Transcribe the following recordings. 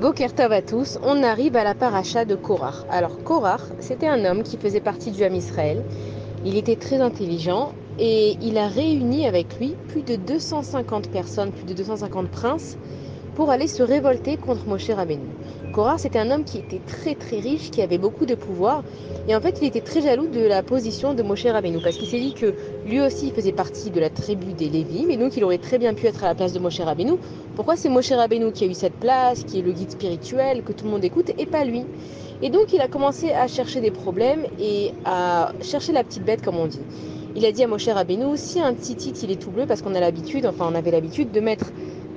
Boker Tov à tous, on arrive à la paracha de Korach. Alors Korach, c'était un homme qui faisait partie du Ham Israël. Il était très intelligent et il a réuni avec lui plus de 250 personnes, plus de 250 princes pour aller se révolter contre Moshe Rabbeinu. Korach, c'était un homme qui était très très riche, qui avait beaucoup de pouvoir et en fait il était très jaloux de la position de Moshe Rabbeinu parce qu'il s'est dit que lui aussi il faisait partie de la tribu des Lévi, mais donc il aurait très bien pu être à la place de Moshe Rabbeinu. Pourquoi c'est Moshe Rabbeinu qui a eu cette place, qui est le guide spirituel, que tout le monde écoute et pas lui? Et donc il a commencé à chercher des problèmes et à chercher la petite bête comme on dit. Il a dit à Moshe Rabbeinu, si un tzitzit il est tout bleu, parce qu'on a l'habitude, enfin on avait l'habitude de mettre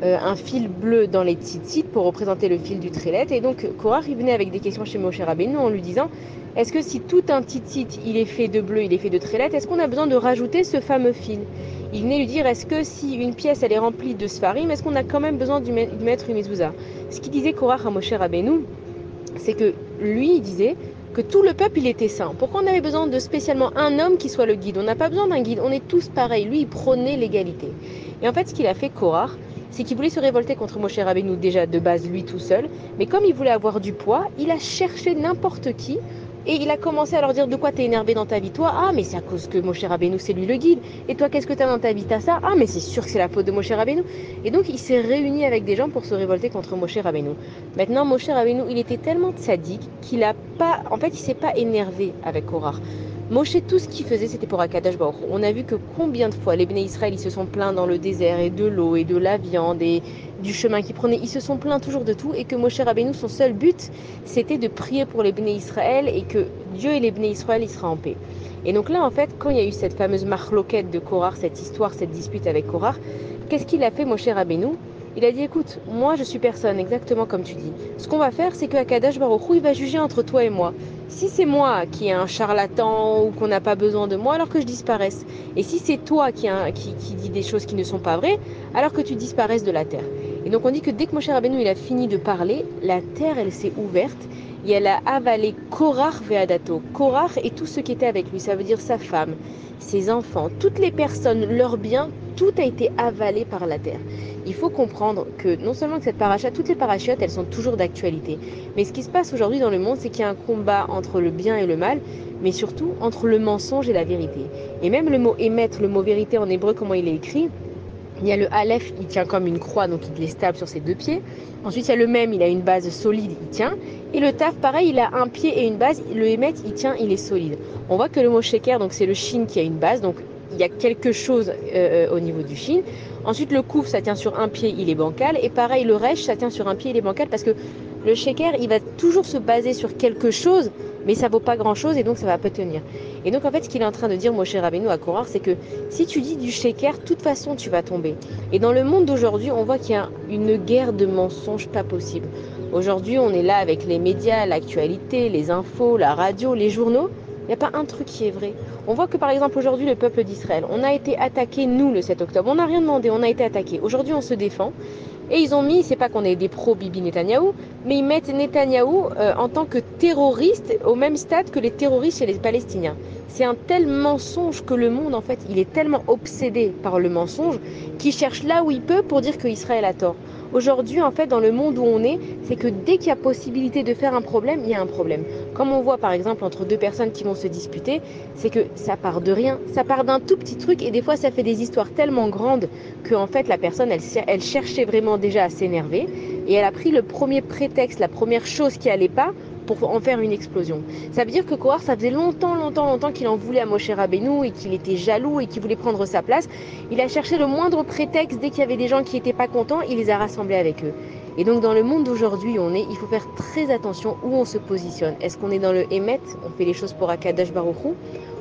un fil bleu dans les tzitzit pour représenter le fil du trélet. Et donc Korach il venait avec des questions chez Moshe Rabbeinu en lui disant, est-ce que si tout un tzitzit il est fait de bleu, il est fait de trélet, est-ce qu'on a besoin de rajouter ce fameux fil? Il venait lui dire, est-ce que si une pièce elle est remplie de sfarim, est-ce qu'on a quand même besoin de mettre une mezouza? Ce qu'il disait Korach à Moshe Rabbeinu, c'est que lui il disait que tout le peuple il était saint. Pourquoi on avait besoin de spécialement un homme qui soit le guide? On n'a pas besoin d'un guide, on est tous pareils. Lui il prônait l'égalité. Et en fait ce qu'il a fait Korach, c'est qu'il voulait se révolter contre Moshe Rabbeinu déjà de base lui tout seul, mais comme il voulait avoir du poids, il a cherché n'importe qui et il a commencé à leur dire, de quoi t'es énervé dans ta vie? Toi, ah mais c'est à cause que Moshe Rabbeinu c'est lui le guide. Et toi qu'est-ce que t'as dans ta vie? T'as ça? Ah mais c'est sûr que c'est la faute de Moshe Rabbeinu. Et donc il s'est réuni avec des gens pour se révolter contre Moshe Rabbeinu. Maintenant Moshe Rabbeinu il était tellement tzaddik qu'il a pas, en fait il s'est pas énervé avec Korach. Moshe, tout ce qu'il faisait, c'était pour Akadosh Baruch Hu. On a vu que combien de fois les Béné Israël, ils se sont plaints dans le désert et de l'eau et de la viande et du chemin qu'ils prenaient. Ils se sont plaints toujours de tout et que Moshe Rabbeinu, son seul but, c'était de prier pour les Béné Israël et que Dieu et les Béné Israël, ils seraient en paix. Et donc là, en fait, quand il y a eu cette fameuse marloquette de Korach, cette histoire, cette dispute avec Korach, qu'est-ce qu'il a fait Moshe Rabbeinu? Il a dit, écoute, moi je suis personne, exactement comme tu dis. Ce qu'on va faire, c'est que Akadosh Baruch Hu, il va juger entre toi et moi. Si c'est moi qui est un charlatan ou qu'on n'a pas besoin de moi, alors que je disparaisse. Et si c'est toi qui dis des choses qui ne sont pas vraies, alors que tu disparaisses de la terre. Et donc on dit que dès que Moshe Rabbeinu il a fini de parler, la terre elle s'est ouverte et elle a avalé Korach ve'adato. Korach et tous ceux qui étaient avec lui, ça veut dire sa femme, ses enfants, toutes les personnes, leurs biens, tout a été avalé par la terre. Il faut comprendre que non seulement que cette paracha, toutes les parachutes, elles sont toujours d'actualité. Mais ce qui se passe aujourd'hui dans le monde, c'est qu'il y a un combat entre le bien et le mal, mais surtout entre le mensonge et la vérité. Et même le mot émettre, le mot vérité en hébreu, comment il est écrit, il y a le Aleph, il tient comme une croix, donc il est stable sur ses deux pieds. Ensuite, il y a le Mem, il a une base solide, il tient. Et le Taf, pareil, il a un pied et une base. Le Emet, il tient, il est solide. On voit que le mot Sheker, donc c'est le Shin qui a une base, donc il y a quelque chose au niveau du Shin. Ensuite, le Kouf, ça tient sur un pied, il est bancal. Et pareil, le Resh, ça tient sur un pied, il est bancal parce que le Sheker, il va toujours se baser sur quelque chose, mais ça vaut pas grand-chose et donc ça va pas tenir. Et donc en fait, ce qu'il est en train de dire Moshe Rabbeinu à Korach, c'est que si tu dis du Sheker, de toute façon, tu vas tomber. Et dans le monde d'aujourd'hui, on voit qu'il y a une guerre de mensonges pas possible. Aujourd'hui, on est là avec les médias, l'actualité, les infos, la radio, les journaux. Il n'y a pas un truc qui est vrai. On voit que par exemple aujourd'hui, le peuple d'Israël, on a été attaqué, nous, le 7 octobre. On n'a rien demandé, on a été attaqué. Aujourd'hui, on se défend. Et ils ont mis, c'est pas qu'on est des pro-Bibi Netanyahou, mais ils mettent Netanyahou en tant que terroriste au même stade que les terroristes chez les Palestiniens. C'est un tel mensonge que le monde, en fait, il est tellement obsédé par le mensonge qu'il cherche là où il peut pour dire qu'Israël a tort. Aujourd'hui, en fait, dans le monde où on est, c'est que dès qu'il y a possibilité de faire un problème, il y a un problème. Comme on voit par exemple entre deux personnes qui vont se disputer, c'est que ça part de rien, ça part d'un tout petit truc et des fois ça fait des histoires tellement grandes que en fait la personne elle cherchait vraiment déjà à s'énerver et elle a pris le premier prétexte, la première chose qui allait pas pour en faire une explosion. Ça veut dire que Korach, ça faisait longtemps qu'il en voulait à Moshe Rabbeinu et qu'il était jaloux et qu'il voulait prendre sa place. Il a cherché le moindre prétexte dès qu'il y avait des gens qui n'étaient pas contents, il les a rassemblés avec eux. Et donc dans le monde d'aujourd'hui, il faut faire très attention où on se positionne. Est-ce qu'on est dans le Hémet, on fait les choses pour Akadosh Baruch Hu,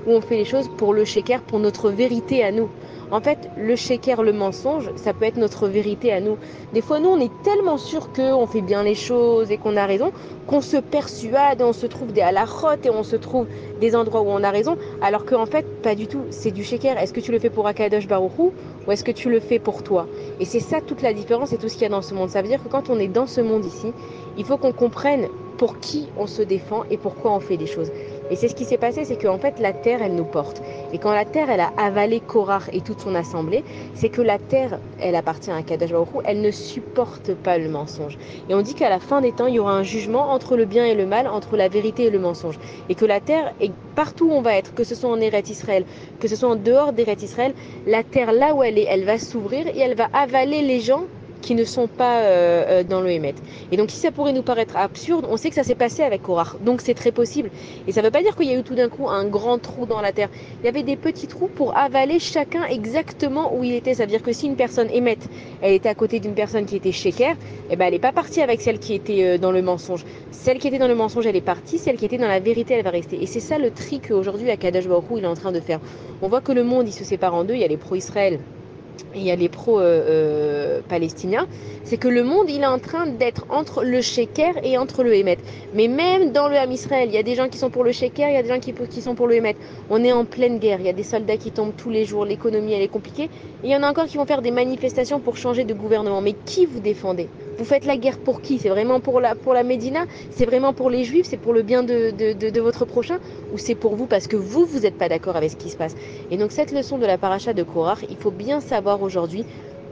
ou on fait les choses pour le Sheker, pour notre vérité à nous? En fait, le Sheker, le mensonge, ça peut être notre vérité à nous. Des fois, nous, on est tellement sûrs qu'on fait bien les choses et qu'on a raison, qu'on se persuade, on se trouve des halachot et on se trouve des endroits où on a raison, alors qu'en fait, pas du tout. C'est du Sheker. Est-ce que tu le fais pour Akadosh Baruch Hu, ou est-ce que tu le fais pour toi? Et c'est ça toute la différence et tout ce qu'il y a dans ce monde. Ça veut dire que quand on est dans ce monde ici, il faut qu'on comprenne pour qui on se défend et pourquoi on fait les choses. Et c'est ce qui s'est passé, c'est qu'en fait la terre, elle nous porte. Et quand la terre, elle a avalé Korach et toute son assemblée, c'est que la terre, elle appartient à Kadosh Baruch Hu, elle ne supporte pas le mensonge. Et on dit qu'à la fin des temps, il y aura un jugement entre le bien et le mal, entre la vérité et le mensonge. Et que la terre, et partout où on va être, que ce soit en Eretz Israël, que ce soit en dehors d'Eretz Israël, la terre là où elle est, elle va s'ouvrir et elle va avaler les gens qui ne sont pas dans le Hémet. Et donc si ça pourrait nous paraître absurde, on sait que ça s'est passé avec Korach, donc c'est très possible. Et ça ne veut pas dire qu'il y a eu tout d'un coup un grand trou dans la terre. Il y avait des petits trous pour avaler chacun exactement où il était. Ça veut dire que si une personne Hémet, elle était à côté d'une personne qui était Sheker, eh ben elle n'est pas partie avec celle qui était dans le mensonge. Celle qui était dans le mensonge, elle est partie. Celle qui était dans la vérité, elle va rester. Et c'est ça le tri qu'aujourd'hui Akadosh Baruch Hu, il est en train de faire. On voit que le monde, il se sépare en deux. Il y a les pro-Israël et il y a les pro-palestiniens, c'est que le monde, il est en train d'être entre le Sheker et entre le Hémet. Mais même dans le Ham Israël, il y a des gens qui sont pour le Sheker, il y a des gens qui sont pour le Hémet. On est en pleine guerre, il y a des soldats qui tombent tous les jours, l'économie, elle est compliquée. Et il y en a encore qui vont faire des manifestations pour changer de gouvernement. Mais qui vous défendez? Vous faites la guerre pour qui? C'est vraiment pour la Médina? C'est vraiment pour les Juifs? C'est pour le bien de votre prochain? Ou c'est pour vous parce que vous n'êtes pas d'accord avec ce qui se passe? Et donc cette leçon de la paracha de Korach, il faut bien savoir aujourd'hui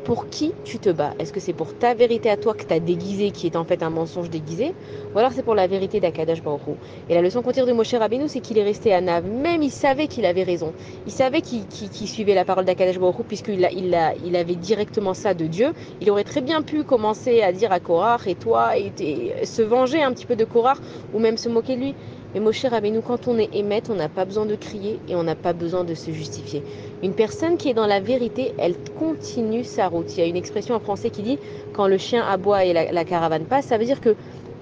pour qui tu te bats. Est-ce que c'est pour ta vérité à toi que tu as déguisé, qui est en fait un mensonge déguisé, ou alors c'est pour la vérité d'Akadash Baruch Hu? Et la leçon qu'on tire de Moshe Rabbeinu, c'est qu'il est resté à Nav. Même il savait qu'il avait raison. Il savait qu'il suivait la parole d'Akadash Baruch Hu, puisqu'il avait directement ça de Dieu. Il aurait très bien pu commencer à dire à Korach, et toi, et se venger un petit peu de Korach, ou même se moquer de lui. Mais Moshe Rabbeinu, quand on est émette, on n'a pas besoin de crier et on n'a pas besoin de se justifier. Une personne qui est dans la vérité, elle continue sa route. Il y a une expression en français qui dit quand le chien aboie et la caravane passe, ça veut dire que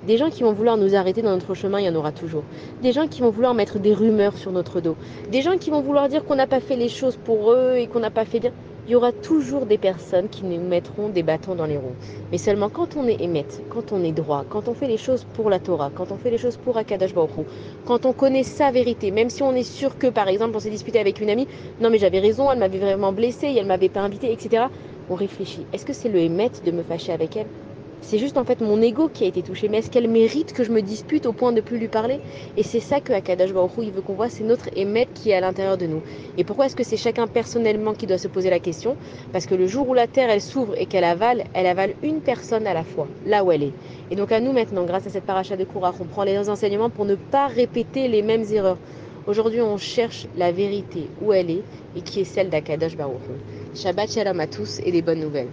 des gens qui vont vouloir nous arrêter dans notre chemin, il y en aura toujours. Des gens qui vont vouloir mettre des rumeurs sur notre dos. Des gens qui vont vouloir dire qu'on n'a pas fait les choses pour eux et qu'on n'a pas fait bien. Il y aura toujours des personnes qui nous mettront des bâtons dans les roues. Mais seulement quand on est émette, quand on est droit, quand on fait les choses pour la Torah, quand on fait les choses pour Akadosh Baruch Hu, quand on connaît sa vérité, même si on est sûr que, par exemple, on s'est disputé avec une amie, non mais j'avais raison, elle m'avait vraiment blessée, elle m'avait pas invité, etc. On réfléchit. Est-ce que c'est le émette de me fâcher avec elle? C'est juste en fait mon ego qui a été touché. Mais est-ce qu'elle mérite que je me dispute au point de plus lui parler? Et c'est ça que Akadosh Baruch Hu, il veut qu'on voit, c'est notre émet qui est à l'intérieur de nous. Et pourquoi est-ce que c'est chacun personnellement qui doit se poser la question? Parce que le jour où la terre elle s'ouvre et qu'elle avale, elle avale une personne à la fois, là où elle est. Et donc à nous maintenant, grâce à cette paracha de Korach, on prend les enseignements pour ne pas répéter les mêmes erreurs. Aujourd'hui, on cherche la vérité où elle est et qui est celle d'Akadosh Baruch Hu. Shabbat shalom à tous et des bonnes nouvelles.